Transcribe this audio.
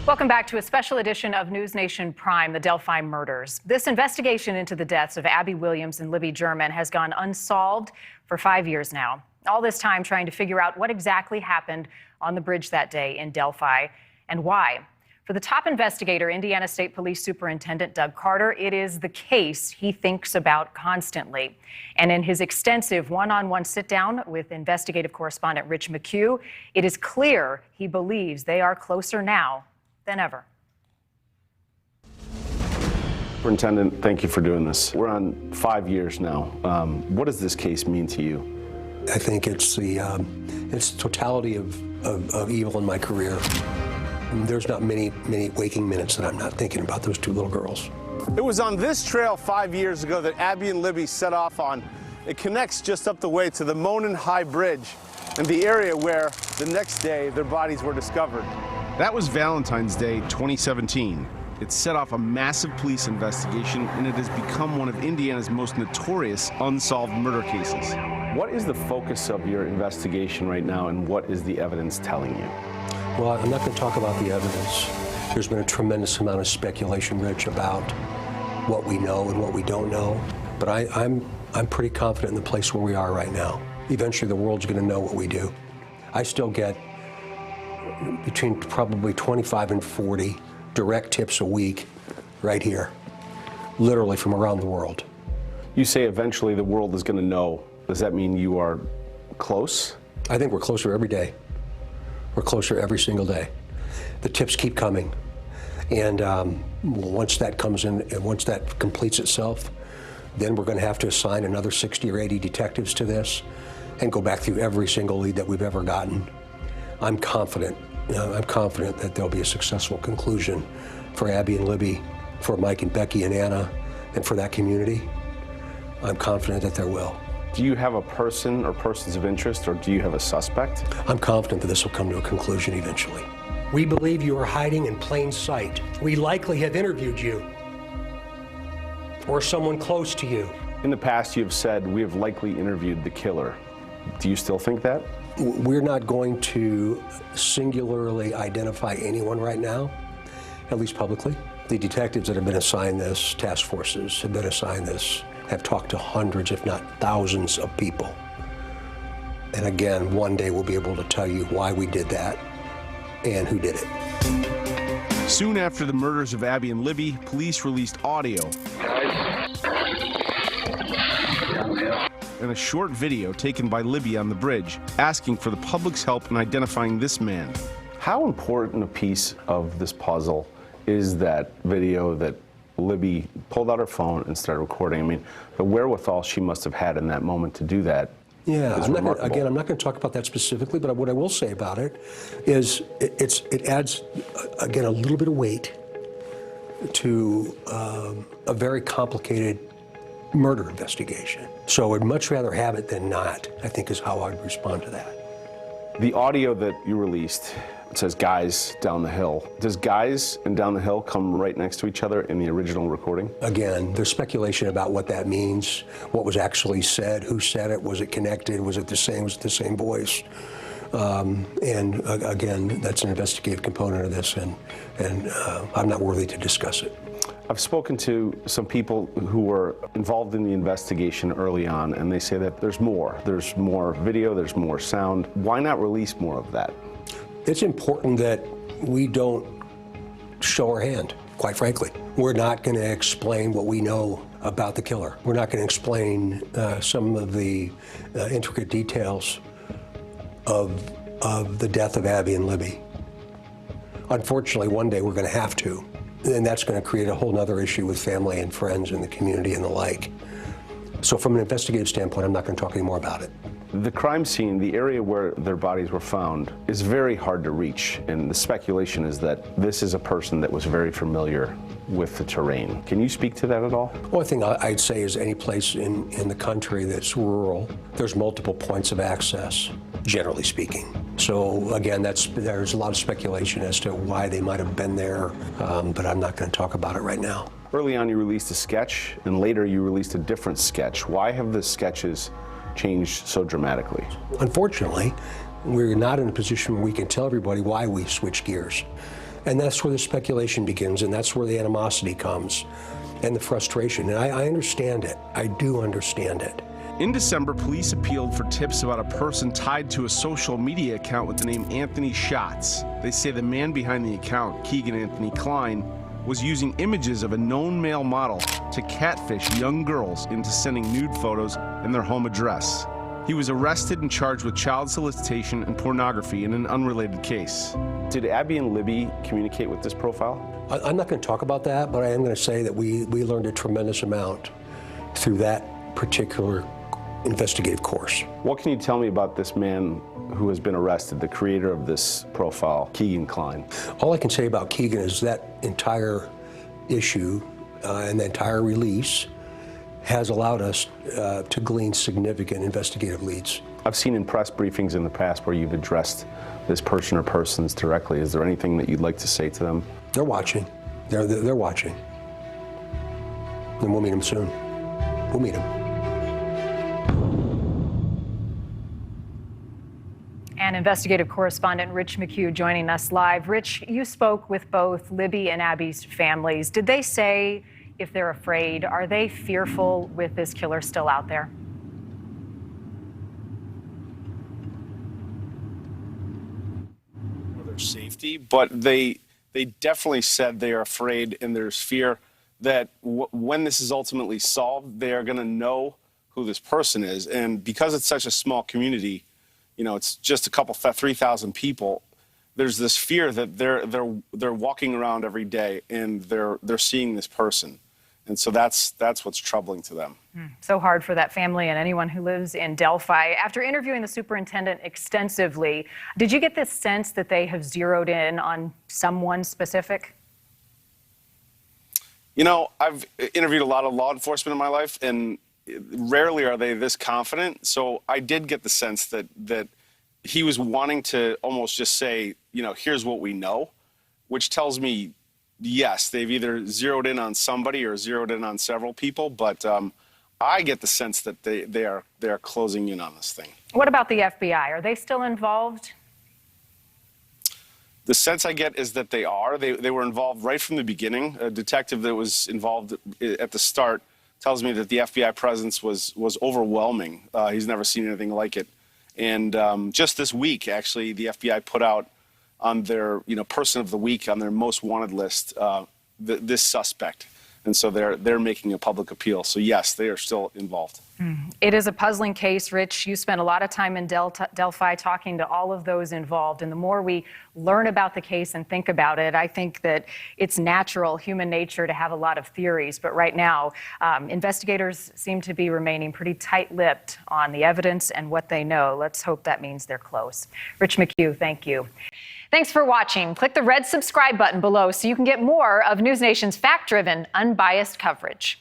Welcome back to a special edition of NewsNation Prime, the Delphi murders. This investigation into the deaths of Abby Williams and Libby German has gone unsolved for 5 years now. All this time trying to figure out what exactly happened on the bridge that day in Delphi and why. For the top investigator, Indiana State Police Superintendent Doug Carter, it is the case he thinks about constantly. And in his extensive one-on-one sit-down with investigative correspondent Rich McHugh, it is clear he believes they are closer now than ever. Superintendent, thank you for doing this. We're on 5 years now. What does this case mean to you? I think it's the totality of evil in my career. There's not many waking minutes that I'm not thinking about those two little girls. It was on this trail 5 years ago that Abby and Libby set off on. It connects just up the way to the Monon High Bridge and the area where the next day their bodies were discovered. That was Valentine's Day 2017. It set off a massive police investigation, and it has become one of Indiana's most notorious unsolved murder cases. What is the focus of your investigation right now, and what is the evidence telling you? Well, I'm not going to talk about the evidence. There's been a tremendous amount of speculation, Rich, about what we know and what we don't know. But I'm pretty confident in the place where we are right now. Eventually, the world's going to know what we do. I still get between probably 25 and 40 direct tips a week right here, literally from around the world. You say eventually the world is going to know. Does that mean you are close? I think we're closer every day. We're closer every single day. The tips keep coming. And once that comes in, and once that completes itself, then we're going to have to assign another 60 or 80 detectives to this and go back through every single lead that we've ever gotten. I'm confident that there'll be a successful conclusion for Abby and Libby, for Mike and Becky and Anna, and for that community. I'm confident that there will. Do you have a person or persons of interest, or do you have a suspect? I'm confident that this will come to a conclusion eventually. We believe you are hiding in plain sight. We likely have interviewed you, or someone close to you. In the past, you have said we have likely interviewed the killer. Do you still think that? We're not going to singularly identify anyone right now, at least publicly. The detectives that have been assigned this, task forces have been assigned this, have talked to hundreds, if not thousands of people. And again, one day we'll be able to tell you why we did that and who did it. Soon after the murders of Abby and Libby, police released audio and a short video taken by Libby on the bridge, asking for the public's help in identifying this man. How important a piece of this puzzle is that video that Libby pulled out her phone and started recording? I mean, the wherewithal she must have had in that moment to do that. Yeah, I'm not going to talk about that specifically, but what I will say about it is it adds, again, a little bit of weight to a very complicated murder investigation. So I'd much rather have it than not, I think, is how I'd respond to that. The audio that you released, it says guys down the hill. Does guys and down the hill come right next to each other in the original recording? Again, there's speculation about what that means, what was actually said, who said it, was it connected, was it the same voice? And again, that's an investigative component of this, and I'm not worthy to discuss it. I've spoken to some people who were involved in the investigation early on, and they say that there's more. There's more video, there's more sound. Why not release more of that? It's important that we don't show our hand, quite frankly. We're not going to explain what we know about the killer. We're not going to explain some of the intricate details of the death of Abby and Libby. Unfortunately, one day we're going to have to. And that's going to create a whole nother issue with family and friends and the community and the like. So from an investigative standpoint, I'm not going to talk any more about it. The crime scene, the area where their bodies were found, is very hard to reach. And the speculation is that this is a person that was very familiar with the terrain. Can you speak to that at all? One thing I'd say is any place in the country that's rural, there's multiple points of access, generally speaking. So again, there's a lot of speculation as to why they might have been there, but I'm not going to talk about it right now. Early on, you released a sketch, and later you released a different sketch. Why have the sketches changed so dramatically? Unfortunately, we're not in a position where we can tell everybody why we switch gears. And that's where the speculation begins, and that's where the animosity comes, and the frustration. And I understand it. I do understand it. In December, police appealed for tips about a person tied to a social media account with the name Anthony Schatz. They say the man behind the account, Keegan Anthony Klein, was using images of a known male model to catfish young girls into sending nude photos and their home address. He was arrested and charged with child solicitation and pornography in an unrelated case. Did Abby and Libby communicate with this profile? I'm not going to talk about that, but I am going to say that we learned a tremendous amount through that particular investigative course. What can you tell me about this man who has been arrested, the creator of this profile, Keegan Klein? All I can say about Keegan is that entire issue and the entire release has allowed us to glean significant investigative leads. I've seen in press briefings in the past where you've addressed this person or persons directly. Is there anything that you'd like to say to them? They're watching. They're watching. And we'll meet them soon. We'll meet them. And investigative correspondent Rich McHugh joining us live. Rich, you spoke with both Libby and Abby's families. Did they say if they're afraid? Are they fearful with this killer still out there? For their safety, but they definitely said they are afraid, and there's fear that when this is ultimately solved, they are going to know who this person is. And because it's such a small community, you know, it's just a couple, 3,000 people. There's this fear that they're walking around every day and they're seeing this person, and so that's what's troubling to them. So hard for that family and anyone who lives in Delphi. After interviewing the superintendent extensively, did you get this sense that they have zeroed in on someone specific? You know, I've interviewed a lot of law enforcement in my life, and rarely are they this confident. So I did get the sense that he was wanting to almost just say, you know, here's what we know, which tells me, yes, they've either zeroed in on somebody or zeroed in on several people. But I get the sense that they are closing in on this thing. What about the FBI? Are they still involved? The sense I get is that they are. They were involved right from the beginning. A detective that was involved at the start tells me that the FBI presence was overwhelming. He's never seen anything like it. And just this week, actually, the FBI put out on their person of the week on their most wanted list this suspect. And so they're making a public appeal. So yes, they are still involved. It is a puzzling case, Rich. You spent a lot of time in Delphi talking to all of those involved. And the more we learn about the case and think about it, I think that it's natural, human nature, to have a lot of theories. But right now, investigators seem to be remaining pretty tight-lipped on the evidence and what they know. Let's hope that means they're close. Rich McHugh, thank you. Thanks for watching. Click the red subscribe button below so you can get more of NewsNation's fact-driven, unbiased coverage.